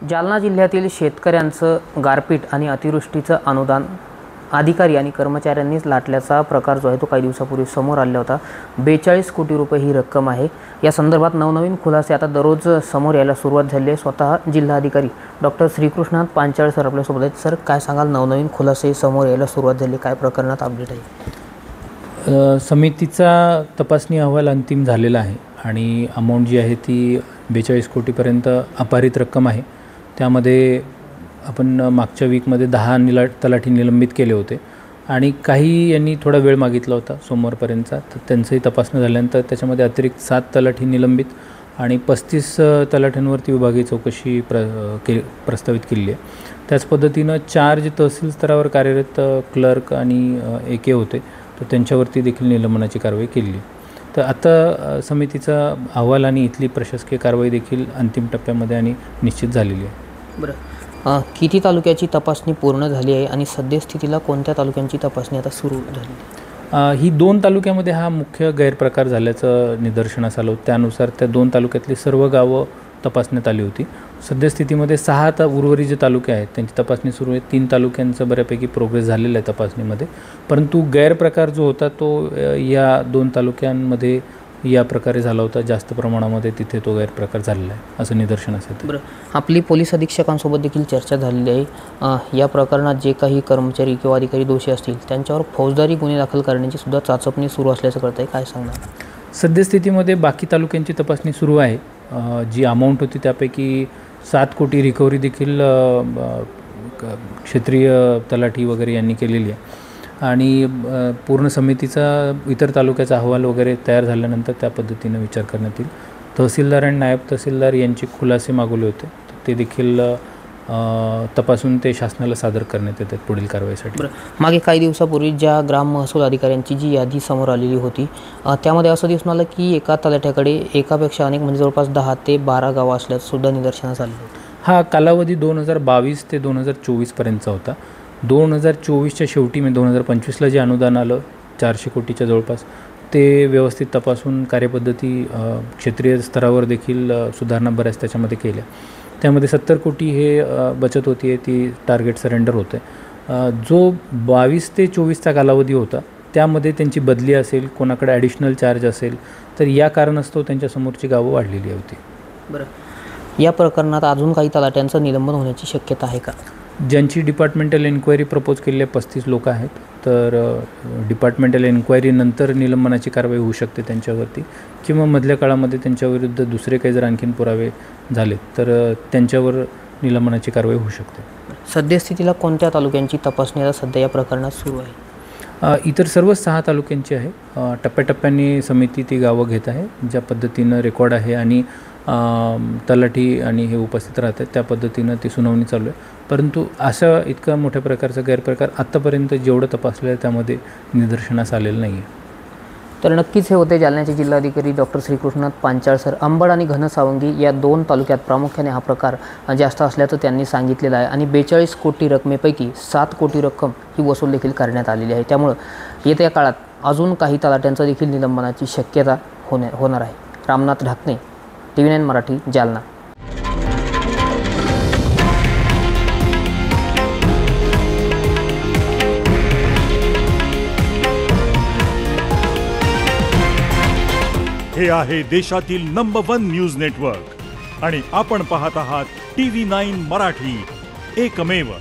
जालना जिल्ह्यातील शेतकऱ्यांचं गारपीट आणि अतिवृष्टीचं अनुदान अधिकारी आणि कर्मचाऱ्यांनीच लाटल्याचा प्रकार जो आहे तो काही दिवसापूर्वी समोर आला होता। 42 कोटी रुपये ही रक्कम आहे। या संदर्भात नवनवीन खुलासे आता दररोज समोर यायला सुरुवात झाली आहे। स्वतः जिल्हाधिकारी डॉक्टर श्रीकृष्णात पांचाळ सर आपल्यासोबत आहेत। सर, काय सांगाल, नवनवीन खुलासे समोर यायला सुरुवात झाली, काय प्रकरणात अपडेट आहे? समितीचा तपासणी अहवाल अंतिम झालेला आहे आणि अमाऊंट जी आहे ती 42 कोटीपर्यंत अपारित रक्कम आहे। त्यामध्ये आपण मागच्या वीकमध्ये 10 तलाठी निलंबित केले होते आणि काही यांनी थोडा वेळ मागितला होता सोमवारपर्यंतचा, तर त्यांचंही तपासणी झाल्यानंतर त्याच्यामध्ये अतिरिक्त 7 तलाठी निलंबित आणि 35 तलाठ्यांवरती विभागीय चौकशी प्रस्तावित केली आहे। त्याच पद्धतीनं 4 जे तहसील स्तरावर कार्यरत क्लर्क आणि AK होते, तर त्यांच्यावरती देखील निलंबनाची कारवाई केली। तर आता समितीचा अहवाल आणि इथली प्रशासकीय कारवाई देखील अंतिम टप्प्यामध्ये आणि निश्चित झालेली आहे। बरं, किती तालुक्याची तपासणी पूर्ण झाली आहे आणि सद्यस्थितीला कोणत्या तालुक्यांची तपासणी आता सुरू झाली? ही 2 तालुक्यामध्ये हा मुख्य गैरप्रकार झाल्याचं निदर्शनास आलं होतं। त्यानुसार त्या 2 तालुक्यातली सर्व गावं तपासण्यात आली होती। सद्यस्थितीमध्ये 6 उर्वरित जे तालुके आहेत त्यांची तपासणी सुरू आहे। 3 तालुक्यांचं बऱ्यापैकी प्रोग्रेस झालेलं आहे तपासणीमध्ये, परंतु गैरप्रकार जो होता तो या 2 तालुक्यांमध्ये या प्रकारे झाला होता। जास्त प्रमाणामध्ये तिथे तो गैरप्रकार झालेला आहे असं निदर्शनास येतं। बरं, आपली पोलीस अधीक्षकांसोबत देखील चर्चा झालेली आहे। या प्रकरणात जे काही कर्मचारी किंवा अधिकारी दोषी असतील त्यांच्यावर फौजदारी गुन्हे दाखल करण्याची सुद्धा चाचपणी सुरू असल्याचं कळतं आहे, काय सांगणार? सद्यस्थितीमध्ये बाकी तालुक्यांची तपासणी सुरू आहे। जी अमाऊंट होती त्यापैकी 7 कोटी रिकव्हरी देखील क्षेत्रीय तलाठी वगैरे यांनी केलेली आहे आणि पूर्ण समितीचा इतर तालुक्याचा अहवाल वगैरे तयार झाल्यानंतर त्या पद्धतीनं विचार करण्यात येईल। तहसीलदार आणि नायब तहसीलदार यांचे खुलासे मागवले होते, ते देखील तपासून ते शासनाला सादर करण्यात येतात पुढील कारवाईसाठी। मागे काही दिवसापूर्वी ज्या ग्राम महसूल अधिकाऱ्यांची जी यादी समोर आलेली होती त्यामध्ये असं दिसून आलं की एका तलाठ्याकडे एकापेक्षा अनेक म्हणजे जवळपास 10 ते 12 गावं असल्याचं सुद्धा निदर्शनास आलं होतं। हा कालावधी 2022 ते 2024 पर्यंतचा होता। 2024च्या शेवटी 2025ला जे अनुदान आलं 400 कोटीच्या जवळपास, ते व्यवस्थित तपासून कार्यपद्धती क्षेत्रीय स्तरावर देखील सुधारणा बऱ्याच त्याच्यामध्ये केल्या। त्यामध्ये 70 कोटी हे बचत होती, ती टार्गेट सरेंडर होते। जो 22 ते 24चा कालावधी होता त्यामध्ये त्यांची बदली असेल, कोणाकडे ॲडिशनल चार्ज असेल, तर या कारणास्तव त्यांच्यासमोरची गावं वाढलेली होती। बरं, या प्रकरणात अजून काही तलाट्यांचं निलंबन होण्याची शक्यता आहे का? ज्यांची डिपार्टमेंटल एन्क्वायरी प्रपोज केलेली 35 लोक आहेत, तर डिपार्टमेंटल एन्क्वायरीनंतर निलंबनाची कारवाई होऊ शकते त्यांच्यावरती, किंवा मधल्या काळामध्ये त्यांच्याविरुद्ध दुसरे काही जर आणखीन पुरावे झाले तर त्यांच्यावर निलंबनाची कारवाई होऊ शकते। सद्यस्थितीला कोणत्या तालुक्यांची तपासणी आता सध्या या प्रकरणात सुरू आहे? इतर सर्व 6 तालुक्यांची आहे। टप्प्याटप्प्याने समिती ती गावं घेत आहे, ज्या पद्धतीनं रेकॉर्ड आहे आणि तलाठी आणि हे उपस्थित राहतात त्या पद्धतीनं ती सुनावणी चालू आहे। परंतु अशा इतका मोठ्या प्रकारचा गैरप्रकार आत्तापर्यंत जेवढं तपासलं आहे त्यामध्ये निदर्शनास आलेलं नाही आहे। तर नक्कीच हे होते जालन्याचे जिल्हाधिकारी डॉक्टर श्रीकृष्णात पांचाळ सर। अंबड आणि घनसावंगी या 2 तालुक्यात प्रामुख्याने हा प्रकार जास्त असल्याचं त्यांनी सांगितलेलं आहे आणि 42 कोटी रकमेपैकी 7 कोटी रक्कम ही वसूल देखील करण्यात आलेली आहे। त्यामुळं येत्या काळात अजून काही तलाट्यांचं देखील निलंबनाची शक्यता होणार आहे। रामनाथ ढाकणे, TV9 मराठी, जालना। हे आहे देशातील नंबर 1 न्यूज नेटवर्क आणि आपण पाहत आहात TV9 मराठी, एकमेव।